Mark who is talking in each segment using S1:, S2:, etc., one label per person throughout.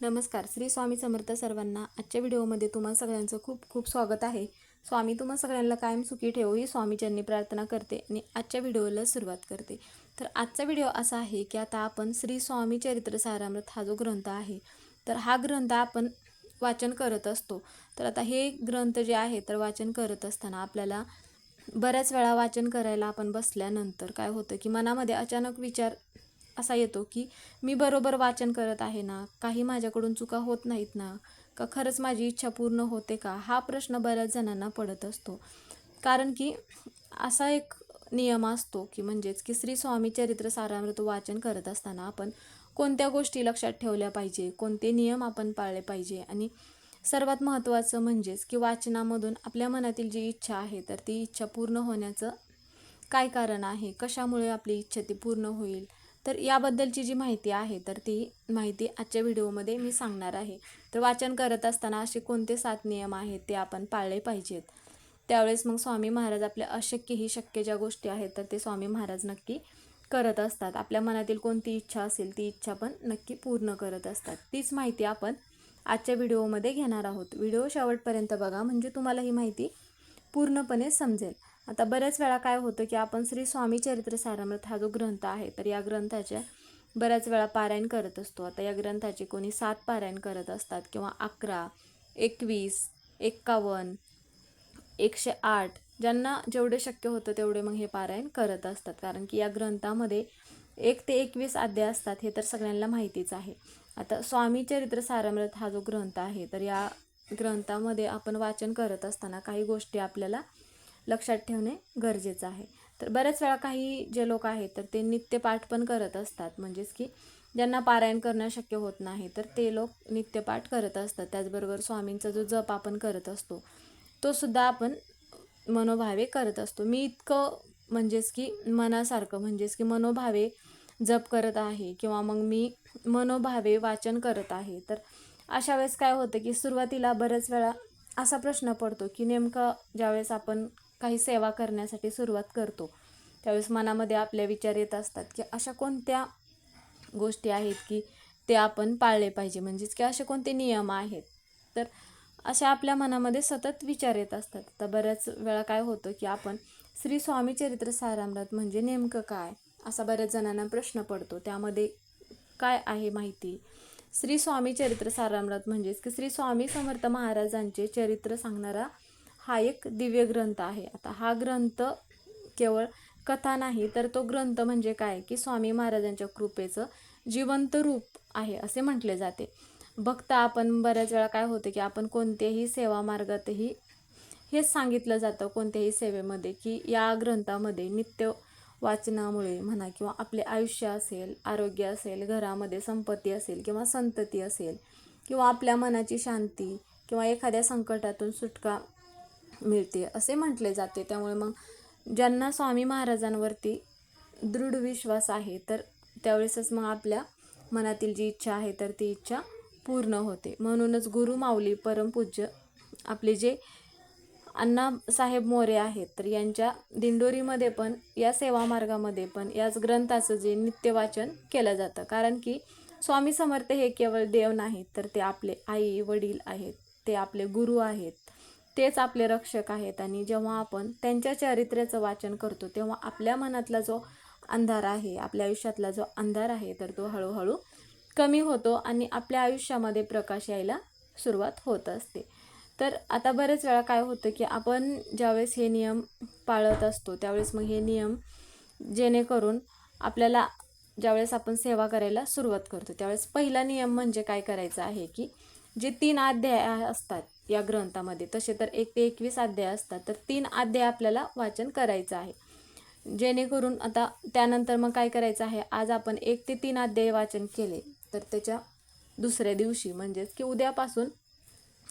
S1: नमस्कार. श्री स्वामी समर्थ सर्वांना. आजच्या व्हिडिओमध्ये तुम्हा सगळ्यांचं खूप खूप स्वागत आहे. स्वामी तुम्हा सगळ्यांना कायम सुखी ठेवो ही स्वामीचरणी प्रार्थना करते आणि आजच्या व्हिडिओला सुरुवात करते. तर आजचा व्हिडिओ असा आहे की आता आपण श्री स्वामी चरित्र सारामृत हा जो ग्रंथ आहे, तर हा ग्रंथ आपण वाचन करत असतो. तर आता हे ग्रंथ जे आहे तर वाचन करत असताना आपल्याला बऱ्याच वेळा वाचन करायला आपण बसल्यानंतर काय होतं की मनामध्ये अचानक विचार असा येतो की मी बरोबर वाचन करत आहे ना, काही माझ्याकडून चुका होत नाहीत ना, का खरंच माझी इच्छा पूर्ण होते का, हा प्रश्न बऱ्याच जणांना पडत असतो. कारण की असा एक नियम असतो की म्हणजेच की श्री स्वामी चरित्र सारामृत वाचन करत असताना आपण कोणत्या गोष्टी लक्षात ठेवल्या पाहिजे, कोणते नियम आपण पाळले पाहिजे आणि सर्वात महत्त्वाचं म्हणजेच की वाचनामधून आपल्या मनातील जी इच्छा आहे तर ती इच्छा पूर्ण होण्याचं काय कारण आहे, कशामुळे आपली इच्छा ती पूर्ण होईल. तर याबद्दलची जी माहिती आहे तर ती माहिती आजच्या व्हिडिओमध्ये मी सांगणार आहे. तर वाचन करत असताना असे कोणते 7 नियम आहेत ते आपण पाळले पाहिजेत. त्यावेळेस मग स्वामी महाराज आपल्या अशक्य ही शक्य ज्या गोष्टी आहेत तर ते स्वामी महाराज नक्की करत असतात. आपल्या मनातील कोणती इच्छा असेल ती इच्छा पण नक्की पूर्ण करत असतात. तीच माहिती आपण आजच्या व्हिडिओमध्ये घेणार आहोत. व्हिडिओ शेवटपर्यंत बघा म्हणजे तुम्हाला ही माहिती पूर्णपणे समजेल. आता बऱ्याच वेळा काय होतं की आपण श्री स्वामी चरित्र सारामृत हा जो ग्रंथ आहे तर या ग्रंथाच्या बऱ्याच वेळा पारायण करत असतो. आता या ग्रंथाचे कोणी 7 पारायण करत असतात किंवा 11, 21, 51, 108 ज्यांना जेवढे शक्य होतं तेवढे मग हे पारायण करत असतात. कारण की या ग्रंथामध्ये 1 ते 21 अध्याय असतात हे तर सगळ्यांना माहितीच आहे. आता स्वामी चरित्र सारामृत हा जो ग्रंथ आहे तर या ग्रंथामध्ये आपण वाचन करत असताना काही गोष्टी आपल्याला लक्षात ठेवणे गरजेचं आहे. तर बऱ्याच वेळा काही जे लोक आहेत तर ते नित्यपाठ पण करत असतात. म्हणजेच की ज्यांना पारायण करणं शक्य होत नाही तर ते लोक नित्यपाठ करत असतात. त्याचबरोबर स्वामींचा जो जप आपण करत असतो तो सुद्धा आपण मनोभावे करत असतो. मी इतकं म्हणजेच की मनासारखं म्हणजेच की मनोभावे जप करत आहे किंवा मग मी मनोभावे वाचन करत आहे. तर अशा वेळेस काय होतं की सुरुवातीला बऱ्याच वेळा असा प्रश्न पडतो की नेमकं ज्यावेळेस आपण काही सेवा करण्यासाठी सुरुवात करतो त्यावेळेस मनामध्ये आपले विचार येत असतात की अशा कोणत्या गोष्टी आहेत की ते आपण पाळले पाहिजे, म्हणजेच की असे कोणते नियम आहेत. तर अशा आपल्या मनामध्ये सतत विचार येत असतात. तर बऱ्याच वेळा काय होतं की आपण श्री स्वामी चरित्र सारामृत म्हणजे नेमकं काय असा बऱ्याच जणांना प्रश्न पडतो. त्यामध्ये काय आहे माहिती. श्री स्वामी चरित्र सारामृत म्हणजेच की श्री स्वामी समर्थ महाराजांचे चरित्र सांगणारा हा एक दिव्य ग्रंथ आहे. आता हा ग्रंथ केवळ कथा नाही तर तो ग्रंथ म्हणजे काय की स्वामी महाराजांच्या कृपेचं जिवंत रूप आहे असे म्हटले जाते. भक्त आपण बऱ्याच वेळा काय होतं की आपण कोणत्याही सेवा मार्गातही हेच सांगितलं जातं कोणत्याही सेवेमध्ये की या ग्रंथामध्ये नित्य वाचनामुळे म्हणा किंवा आपले आयुष्य असेल, आरोग्य असेल, घरामध्ये संपत्ती असेल किंवा संतती असेल किंवा आपल्या मनाची शांती किंवा एखाद्या संकटातून सुटका मिळते असे म्हटले जाते. त्यामुळे मग ज्यांना स्वामी महाराजांवरती दृढ विश्वास आहे तर त्यावेळेसच मग आपल्या मनातील जी इच्छा आहे तर ती इच्छा पूर्ण होते. म्हणूनच गुरु माऊली परमपूज्य आपले जे अण्णासाहेब मोरे आहेत तर यांच्या दिंडोरीमध्ये पण या सेवा मार्गामध्ये पण याच ग्रंथाचं जे नित्य वाचन केलं जातं. कारण की स्वामी समर्थ हे केवळ देव नाहीत तर ते आपले आई वडील आहेत, ते आपले गुरु आहेत, तेच आपले रक्षक आहेत. आणि जेव्हा आपण त्यांच्या चरित्र्याचं वाचन करतो तेव्हा आपल्या मनातला जो अंधार आहे, आपल्या आयुष्यातला जो अंधार आहे तर तो हळूहळू कमी होतो आणि आपल्या आयुष्यामध्ये प्रकाश यायला सुरुवात होत असते. तर आता बरेच वेळा काय होतं की आपण ज्यावेळेस हे नियम पाळत असतो त्यावेळेस मग हे नियम जेणेकरून आपल्याला ज्यावेळेस आपण सेवा करायला सुरुवात करतो त्यावेळेस पहिला नियम म्हणजे काय करायचं आहे की जे 3 अध्याय असतात या ग्रंथामध्ये, तसे तर 1 ते 21 अध्याय असतात, तर 3 अध्याय आपल्याला वाचन करायचं आहे. जेणेकरून आता त्यानंतर मग काय करायचं आहे, आज आपण 1 ते 3 अध्याय वाचन केले तर त्याच्या दुसऱ्या दिवशी म्हणजेच की उद्यापासून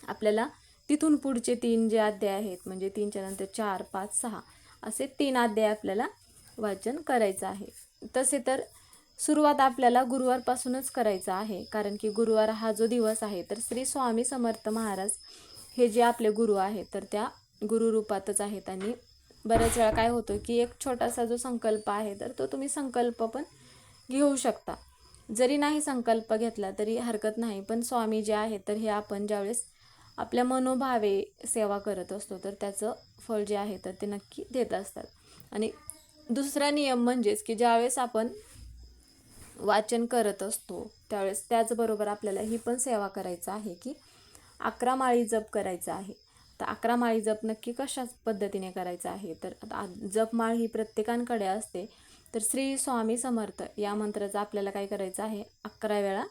S1: आपल्याला तिथून पुढचे 3 जे अध्याय आहेत म्हणजे 3च्या नंतर 4, 5, 6 असे 3 अध्याय आपल्याला वाचन करायचं आहे. तसे तर सुरुवात आपल्याला गुरुवारपासूनच करायचं आहे. कारण की गुरुवार हा जो दिवस आहे तर श्री स्वामी समर्थ महाराज हे जे आपले गुरु आहेत तर त्या गुरुरूपातच आहेत. आणि बऱ्याच वेळा काय होतं की एक छोटासा जो संकल्प आहे तर तो तुम्ही संकल्प पण घेऊ शकता. जरी नाही संकल्प घेतला तरी हरकत नाही, पण स्वामी जे आहे तर हे आपण ज्यावेळेस आपल्या मनोभावे सेवा करत असतो तर त्याचं फळ जे आहे तर ते नक्की देत असतात. आणि दुसरा नियम म्हणजेच की ज्यावेळेस आपण वाचन करत असतो त्यावेळेस त्याचबरोबर आपल्याला ही पण सेवा करायचं आहे की 11 माळी जप करायचा आहे. तर 11 माळी जप नक्की कशा पद्धतीने करायचा आहे, तर आता जपमाळ ही प्रत्येकांकडे असते. तर श्री स्वामी समर्थ या मंत्राचा आपल्याला काय करायचं आहे, 11 वेळा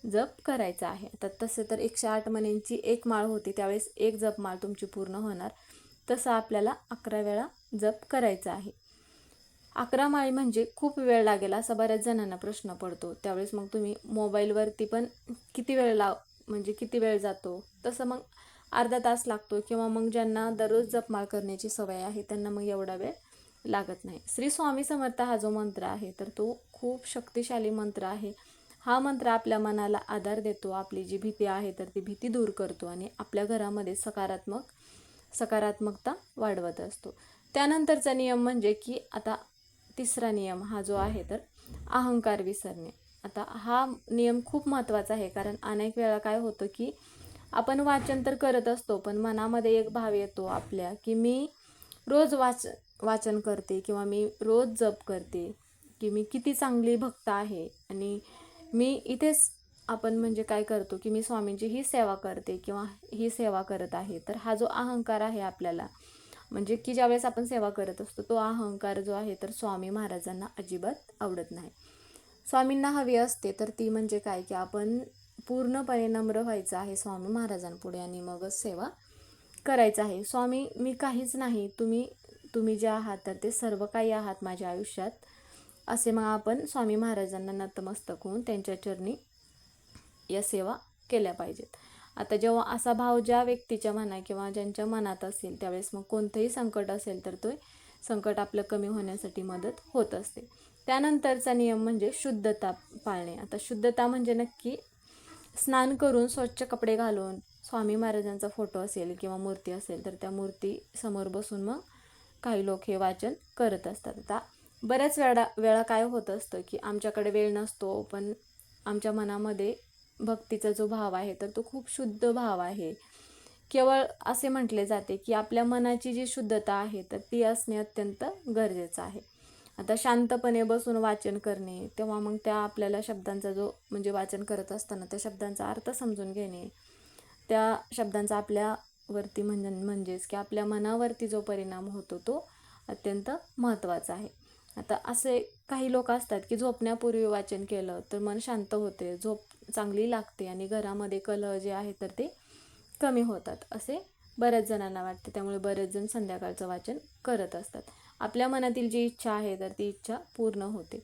S1: जप करायचा आहे. तर तसे तर 108 मण्यांची एक माळ होती, त्यावेळेस एक जपमाळ तुमची पूर्ण होणार. तसं आपल्याला 11 वेळा जप करायचा आहे. 11 माळी म्हणजे खूप वेळ लागेल असा बऱ्याच जणांना प्रश्न पडतो. त्यावेळेस मग तुम्ही मोबाईलवरती पण किती वेळ म्हणजे किती वेळ जातो, तसं मग अर्धा तास लागतो, किंवा मग ज्यांना दररोज जपमाळ करण्याची सवय आहे त्यांना मग एवढा वेळ लागत नाही. श्री स्वामी समर्थ हा जो मंत्र आहे तर तो खूप शक्तिशाली मंत्र आहे. हा मंत्र आपल्या मनाला आधार देतो, आपली जी भीती आहे तर ती भीती दूर करतो आणि आपल्या घरामध्ये सकारात्मकता वाढवत असतो. त्यानंतरचा नियम म्हणजे की आता तिसरा नियम हा जो आहे तर अहंकार विसरणे. आता हा नियम खूप महत्त्वाचा आहे, कारण अनेक वेळा काय होतं की आपण वाचन तर करत असतो पण मनामध्ये एक भाव येतो आपल्या की मी रोज वाचन करते किंवा मी रोज जप करते, की मी किती चांगली भक्त आहे आणि मी इथेच आपण म्हणजे काय करतो की मी स्वामींची ही सेवा करते किंवा ही सेवा करत आहे. तर हा जो अहंकार आहे आपल्याला, म्हणजे की ज्यावेळेस आपण सेवा करत असतो तो अहंकार जो आहे तर स्वामी महाराजांना अजिबात आवडत नाही. स्वामींना हवी असते तर ती म्हणजे काय की आपण पूर्णपणे नम्र व्हायचं आहे स्वामी महाराजांपुढे आणि मगच सेवा करायचं आहे. स्वामी मी काहीच नाही, तुम्ही जे आहात तर ते सर्व काही आहात माझ्या आयुष्यात, असे मग आपण स्वामी महाराजांना नतमस्तक होऊन त्यांच्या चरणी या सेवा केल्या पाहिजेत. आता जेव्हा असा भाव ज्या व्यक्तीच्या मनात किंवा ज्यांच्या मनात असेल त्यावेळेस मग कोणतंही संकट असेल तर ते संकट आपलं कमी होण्यासाठी मदत होत असते. त्यानंतरचा नियम म्हणजे शुद्धता पाळणे. आता शुद्धता म्हणजे नक्की स्नान करून स्वच्छ कपडे घालून स्वामी महाराजांचा फोटो असेल किंवा मूर्ती असेल तर त्या मूर्ती समोर बसून मग काही लोक हे वाचन करत असतात. आता बऱ्याच वेळा काय होत असतं की आमच्याकडे वेळ नसतो, पण आमच्या मनामध्ये भक्तीचा जो भाव आहे तर तो खूप शुद्ध भाव आहे. केवळ असे म्हटले जाते की आपल्या मनाची जी शुद्धता आहे तर ती असणे अत्यंत गरजेचं आहे. आता शांतपणे बसून वाचन करणे, तेव्हा मग त्या आपल्याला शब्दांचा जो म्हणजे वाचन करत असताना त्या शब्दांचा अर्थ समजून घेणे, त्या शब्दांचा आपल्यावरती म्हणजेच की आपल्या मनावरती जो परिणाम होतो तो अत्यंत महत्त्वाचा आहे. आता असे काही लोक असतात की झोपण्यापूर्वी वाचन केलं तर मन शांत होते, झोप चांगली लागते आणि घरामध्ये कलह जे आहे तर ते कमी होतात असे बऱ्याच जणांना वाटते. त्यामुळे बरेच जण संध्याकाळचं वाचन करत असतात. आपल्या मनातील जी इच्छा आहे तर ती इच्छा पूर्ण होते.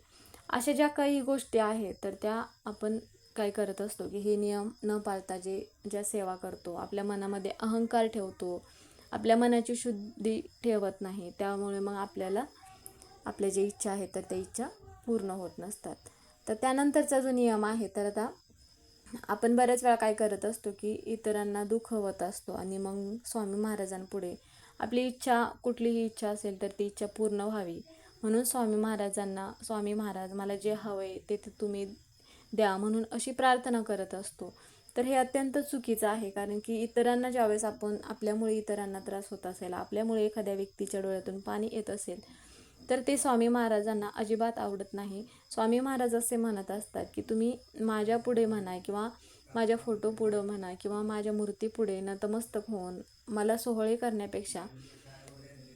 S1: अशा ज्या काही गोष्टी आहेत तर त्या आपण काय करत असतो की हे नियम न पाळता ज्या सेवा करतो, आपल्या मनामध्ये अहंकार ठेवतो, आपल्या मनाची शुद्धी ठेवत नाही, त्यामुळे मग आपल्याला आपल्या जे इच्छा आहेत तर त्या इच्छा पूर्ण होत नसतात. तर त्यानंतरचा जो नियम आहे तर आता आपण बऱ्याच वेळा काय करत असतो की इतरांना दुखवत असतो आणि मग स्वामी महाराजांपुढे आपली इच्छा कुठलीही इच्छा असेल तर ती इच्छा पूर्ण व्हावी म्हणून स्वामी महाराज मला जे हवंय ते तुम्ही द्या म्हणून अशी प्रार्थना करत असतो. तर हे अत्यंत चुकीचं आहे, कारण की इतरांना ज्यावेळेस आपल्यामुळे इतरांना त्रास होत असेल, आपल्यामुळे एखाद्या व्यक्तीच्या डोळ्यातून पाणी येत असेल तर ते स्वामी महाराजांना अजिबात आवडत नाही. स्वामी महाराज असे म्हणत असतात की तुम्ही माझ्या पुढे म्हणा किंवा माझ्या फोटो पुढं म्हणा किंवा माझ्या मूर्तीपुढे नतमस्तक होऊन मला सोहळे करण्यापेक्षा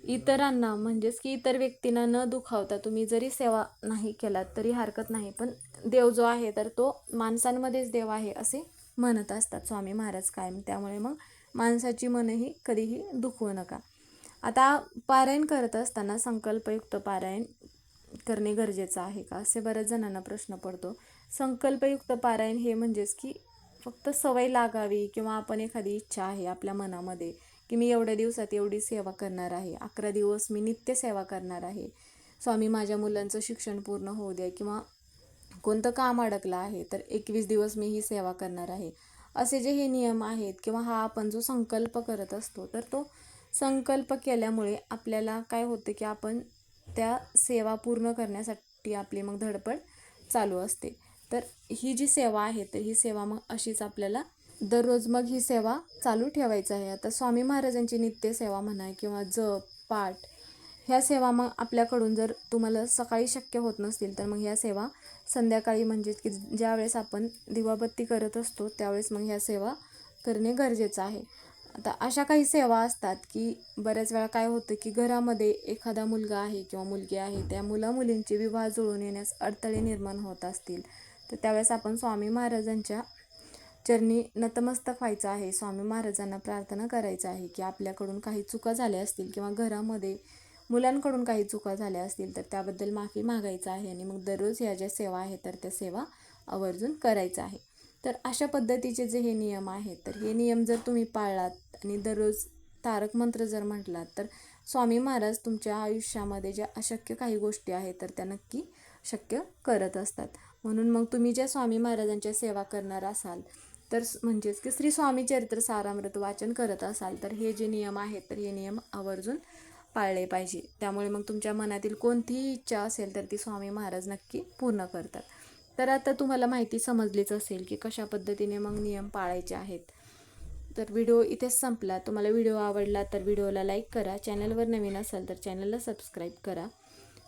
S1: इतरांना म्हणजेच की इतर व्यक्तींना न दुखावता तुम्ही जरी सेवा नाही केलात तरी हरकत नाही, पण देव जो आहे तर तो माणसांमध्येच देव आहे असे म्हणत असतात स्वामी महाराज कायम. त्यामुळे मग माणसाची मनही कधीही दुखवू नका. आता पारायण करत असताना संकल्पयुक्त पारायण करणे गरजेचं आहे का, असे बऱ्याच जणांना प्रश्न पडतो. संकल्पयुक्त पारायण हे म्हणजेच की फक्त सवय लागावी किंवा आपण एखादी इच्छा आहे आपल्या मनामध्ये की मी एवढ्या दिवसात एवढी सेवा करणार आहे, 11 दिवस मी नित्य सेवा करणार आहे, स्वामी माझ्या मुलांचं शिक्षण पूर्ण होऊ द्या किंवा कोणतं काम अडकलं आहे तर 21 दिवस मी ही सेवा करणार आहे, असे जे हे नियम आहेत किंवा हा आपण जो संकल्प करत असतो तर तो संकल्प केल्यामुळे आपल्याला काय होतं की आपण त्या सेवा पूर्ण करण्यासाठी आपली मग धडपड चालू असते. तर ही जी सेवा आहे तर ही सेवा मग अशीच आपल्याला दररोज मग ही सेवा चालू ठेवायची आहे. आता स्वामी महाराजांची नित्य सेवा म्हणा किंवा जप पाठ ह्या सेवा मग आपल्याकडून जर तुम्हाला सकाळी शक्य होत नसतील तर मग ह्या सेवा संध्याकाळी म्हणजे की ज्यावेळेस आपण दिवाबत्ती करत असतो त्यावेळेस मग ह्या सेवा करणे गरजेचं आहे. आता अशा काही सेवा असतात की बऱ्याच वेळा काय होतं की घरामध्ये एखादा मुलगा आहे किंवा मुलगी आहे, त्या मुलींचे विवाह जुळून येण्यास अडथळे निर्माण होत असतील तर त्यावेळेस आपण स्वामी महाराजांच्या चरणी नतमस्तक व्हायचं आहे. स्वामी महाराजांना प्रार्थना करायचं आहे की आपल्याकडून काही चुका झाल्या असतील किंवा घरामध्ये मुलांकडून काही चुका झाल्या असतील तर त्याबद्दल माफी मागायचं आहे आणि मग दररोज ह्या ज्या सेवा आहेत तर त्या सेवा आवर्जून करायचं आहे. तर अशा पद्धतीचे जे हे नियम आहेत तर हे नियम जर तुम्ही पाळलात आणि दररोज तारक मंत्र जर म्हटलात तर स्वामी महाराज तुमच्या आयुष्यामध्ये ज्या अशक्य काही गोष्टी आहेत तर त्या नक्की शक्य करत असतात. म्हणून मग तुम्ही ज्या स्वामी महाराजांच्या सेवा करणार असाल तर म्हणजेच की श्री स्वामी चरित्र सारामृत वाचन करत असाल तर हे जे नियम आहेत तर हे नियम आवर्जून पाळले पाहिजे. त्यामुळे मग तुमच्या मनातील कोणतीही इच्छा असेल तर ती स्वामी महाराज नक्की पूर्ण करतात. तर आता तुम्हाला माहिती समजलीच असेल की कशा पद्धतीने मग नियम पाळायचे आहेत. तर व्हिडिओ इथेच संपला. तुम्हाला व्हिडिओ आवडला तर व्हिडिओला लाईक करा. चॅनलवर नवीन असाल तर चॅनलला सबस्क्राईब करा.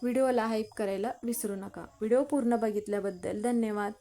S1: व्हिडिओला हाईप करायला विसरू नका. व्हिडिओ पूर्ण बघितल्याबद्दल धन्यवाद.